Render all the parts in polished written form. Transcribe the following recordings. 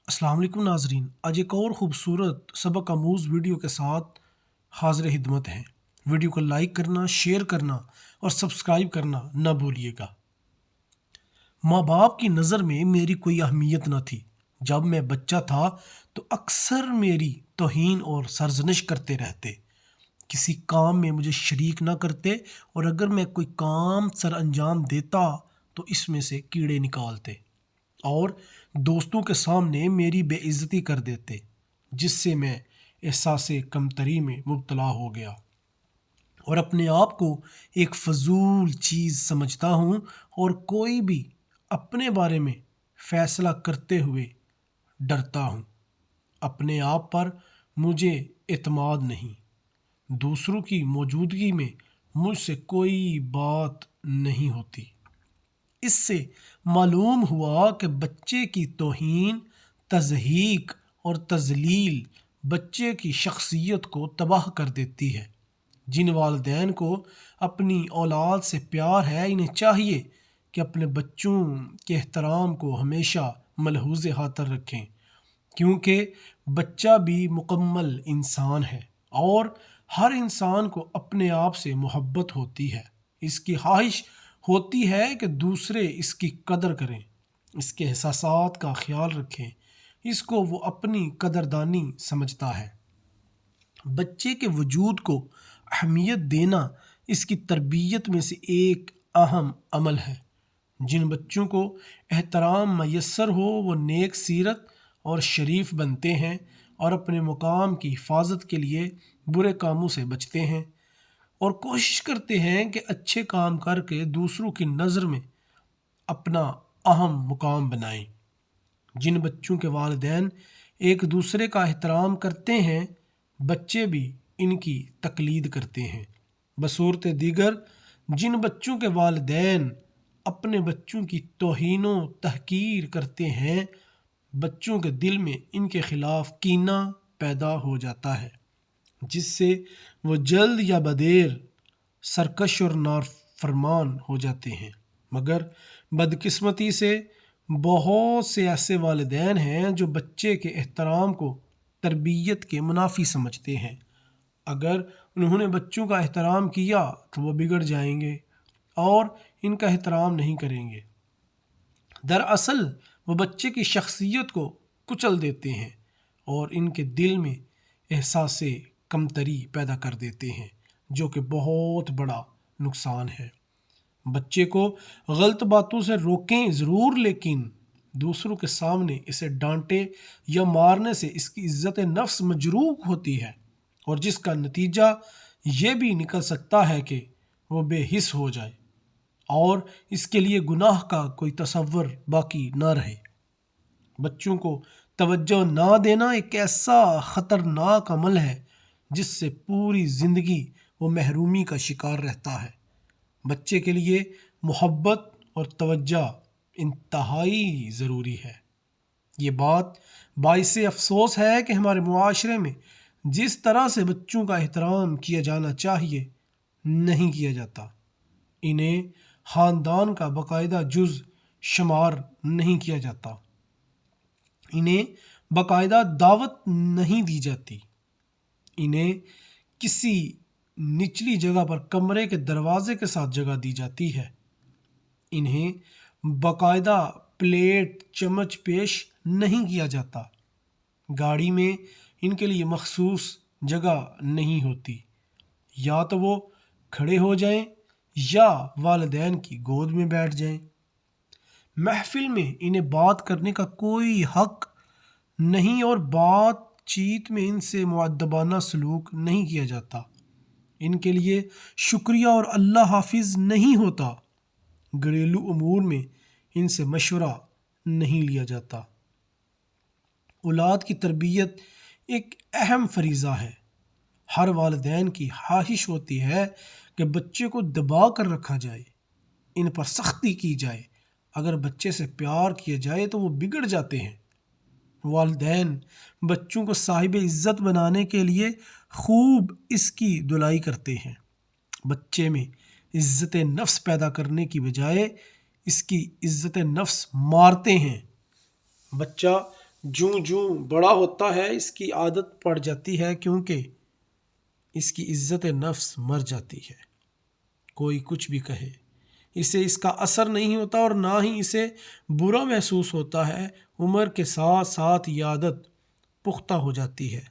अस्सलाम वालेकुम नाजरीन। आज एक और ख़ूबसूरत सबक आमूज़ वीडियो के साथ हाज़िर खिदमत हैं। वीडियो को लाइक करना, शेयर करना और सब्सक्राइब करना ना भूलिएगा। माँ बाप की नज़र में मेरी कोई अहमियत न थी। जब मैं बच्चा था तो अक्सर मेरी तौहीन और सरजनिश करते रहते। किसी काम में मुझे शरीक ना करते और अगर मैं कोई काम सर अंजाम देता तो इसमें से कीड़े निकालते और दोस्तों के सामने मेरी बेइज्जती कर देते, जिससे मैं एहसास कमतरी में मुब्तला हो गया और अपने आप को एक फ़जूल चीज़ समझता हूँ और कोई भी अपने बारे में फ़ैसला करते हुए डरता हूँ। अपने आप पर मुझे एतमाद नहीं। दूसरों की मौजूदगी में मुझसे कोई बात नहीं होती। इससे मालूम हुआ कि बच्चे की तौहीन, तज़हीक और तज़लील बच्चे की शख्सियत को तबाह कर देती है। जिन वालिदैन को अपनी औलाद से प्यार है, इन्हें चाहिए कि अपने बच्चों के एहतराम को हमेशा मलहूज़ खातर रखें, क्योंकि बच्चा भी मुकम्मल इंसान है और हर इंसान को अपने आप से मोहब्बत होती है। इसकी ख्वाहिश होती है कि दूसरे इसकी कदर करें, इसके एहसासात का ख्याल रखें, इसको वो अपनी कदरदानी समझता है। बच्चे के वजूद को अहमियत देना इसकी तरबियत में से एक अहम अमल है। जिन बच्चों को एहतराम मैसर हो वो नेक सीरत और शरीफ बनते हैं और अपने मुकाम की हिफाजत के लिए बुरे कामों से बचते हैं और कोशिश करते हैं कि अच्छे काम करके दूसरों की नज़र में अपना अहम मुकाम बनाएं। जिन बच्चों के वालिदैन एक दूसरे का एहतराम करते हैं, बच्चे भी इनकी तकलीद करते हैं। बसूरत दीगर, जिन बच्चों के वालिदैन अपने बच्चों की तौहीन व तहकीर करते हैं, बच्चों के दिल में इनके ख़िलाफ़ कीना पैदा हो जाता है, जिससे वो जल्द या बदेर सरकश और नाफरमान हो जाते हैं। मगर बदकिस्मती से बहुत से ऐसे वालिदैन हैं जो बच्चे के एहतराम को तरबियत के मुनाफी समझते हैं। अगर उन्होंने बच्चों का एहतराम किया तो वो बिगड़ जाएंगे और इनका एहतराम नहीं करेंगे। दरअसल वो बच्चे की शख्सियत को कुचल देते हैं और इनके दिल में एहसास कमतरी पैदा कर देते हैं, जो कि बहुत बड़ा नुकसान है। बच्चे को गलत बातों से रोकें ज़रूर, लेकिन दूसरों के सामने इसे डांटे या मारने से इसकी इज़्ज़त नफ्स मजरूह होती है और जिसका नतीजा ये भी निकल सकता है कि वो बेहिस हो जाए और इसके लिए गुनाह का कोई तसव्वुर बाकी ना रहे। बच्चों को तवज्जो ना देना एक ऐसा ख़तरनाक अमल है जिससे पूरी ज़िंदगी वो महरूमी का शिकार रहता है। बच्चे के लिए मोहब्बत और तवज्जो इंतहाई ज़रूरी है। ये बात बाइस अफ़सोस है कि हमारे मुआशरे में जिस तरह से बच्चों का एहतराम किया जाना चाहिए नहीं किया जाता। इन्हें ख़ानदान का बाकायदा जुज़ शुमार नहीं किया जाता, इन्हें बाकायदा दावत नहीं दी जाती, इन्हें किसी निचली जगह पर कमरे के दरवाजे के साथ जगह दी जाती है, इन्हें बाकायदा प्लेट चम्मच पेश नहीं किया जाता, गाड़ी में इनके लिए मखसूस जगह नहीं होती। या तो वो खड़े हो जाएं या वालिदैन की गोद में बैठ जाएं। महफिल में इन्हें बात करने का कोई हक नहीं और बातचीत में इनसे मुअद्दबाना सलूक नहीं किया जाता। इनके लिए शुक्रिया और अल्लाह हाफिज़ नहीं होता। घरेलू अमूर में इनसे मशवरा नहीं लिया जाता। औलाद की तरबियत एक अहम फरीज़ा है। हर वालिदैन की ख्वाहिश होती है कि बच्चे को दबा कर रखा जाए, इन पर सख्ती की जाए। अगर बच्चे से प्यार किया जाए तो वो बिगड़ जाते हैं। वालिदैन बच्चों को साहिब इज़्ज़त बनाने के लिए खूब इसकी धुलाई करते हैं। बच्चे में इज़्ज़त नफ्स पैदा करने की बजाय इसकी इज़्ज़त नफ्स मारते हैं। बच्चा جوں جوں بڑا ہوتا ہے اس کی عادت پڑ جاتی ہے، کیونکہ اس کی عزت نفس مر جاتی ہے۔ کوئی کچھ بھی کہے، اسے اس کا اثر نہیں ہوتا اور نہ ہی اسے برا محسوس ہوتا ہے۔ عمر کے ساتھ ساتھ یہ عادت پختہ ہو جاتی ہے۔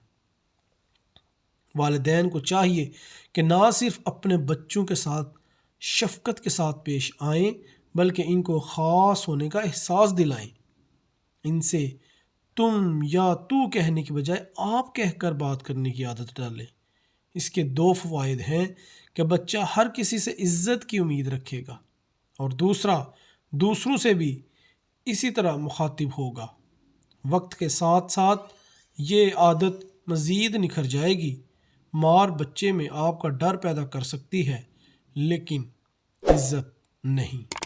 والدین کو چاہیے کہ نہ صرف اپنے بچوں کے ساتھ شفقت کے ساتھ پیش آئیں بلکہ ان کو خاص ہونے کا احساس دلائیں۔ ان سے تم یا تو کہنے کی بجائے آپ کہہ کر بات کرنے کی عادت ڈالیں۔ اس کے 2 فوائد ہیں کہ بچہ ہر کسی سے عزت کی امید رکھے گا، اور دوسرا، دوسروں سے بھی اسی طرح مخاطب ہوگا۔ وقت کے ساتھ ساتھ یہ عادت مزید نکھر جائے گی۔ مار بچے میں آپ کا ڈر پیدا کر سکتی ہے، لیکن عزت نہیں۔